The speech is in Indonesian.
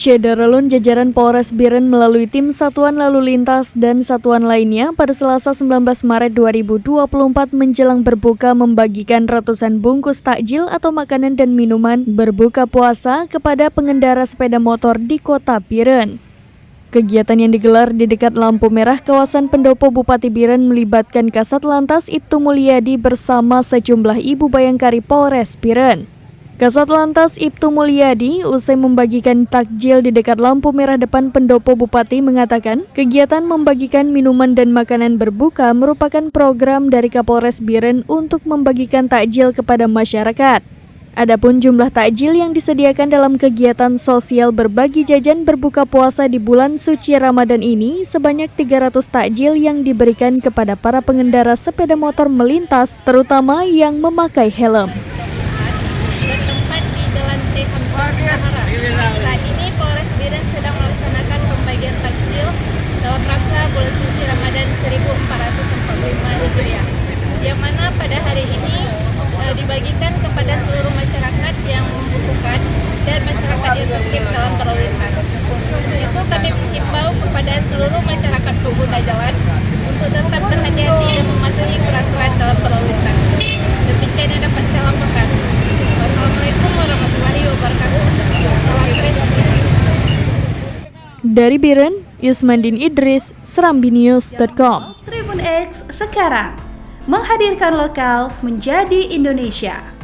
Syederalun jajaran Polres Biren melalui tim Satuan Lalu Lintas dan satuan lainnya pada Selasa 19 Maret 2024 menjelang berbuka membagikan ratusan bungkus takjil atau makanan dan minuman berbuka puasa kepada pengendara sepeda motor di Kota Biren. Kegiatan yang digelar di dekat lampu merah kawasan Pendopo Bupati Biren melibatkan Kasat Lantas Ibtu Mulyadi bersama sejumlah ibu bayangkari Polres Biren. Kasat Lantas Ibtu Mulyadi usai membagikan takjil di dekat lampu merah depan Pendopo Bupati mengatakan kegiatan membagikan minuman dan makanan berbuka merupakan program dari Kapolres Biren untuk membagikan takjil kepada masyarakat. Adapun jumlah takjil yang disediakan dalam kegiatan sosial berbagi jajan berbuka puasa di bulan suci Ramadan ini sebanyak 300 takjil yang diberikan kepada para pengendara sepeda motor melintas, terutama yang memakai helm. Bertempat di Jalan T. Hamzah Utara. Saat ini Polres Biren sedang melaksanakan pembagian takjil dalam rangka bulan suci Ramadan 1445 Hijriah, yang mana pada hari ini dibagikan kepada seluruh masyarakat yang membutuhkan dan masyarakat yang tertib dalam berlalu lintas. Itu kami menghimbau kepada seluruh masyarakat pengguna jalan untuk tetap berhati-hati dan mematuhi peraturan dalam berlalu lintas. Demikian yang dapat saya laporkan. Wassalamualaikum warahmatullahi wabarakatuh. Salam Presiden. Dari Biren, Yusmandin Idris, serambinews.com. Tribun X sekarang menghadirkan lokal menjadi Indonesia.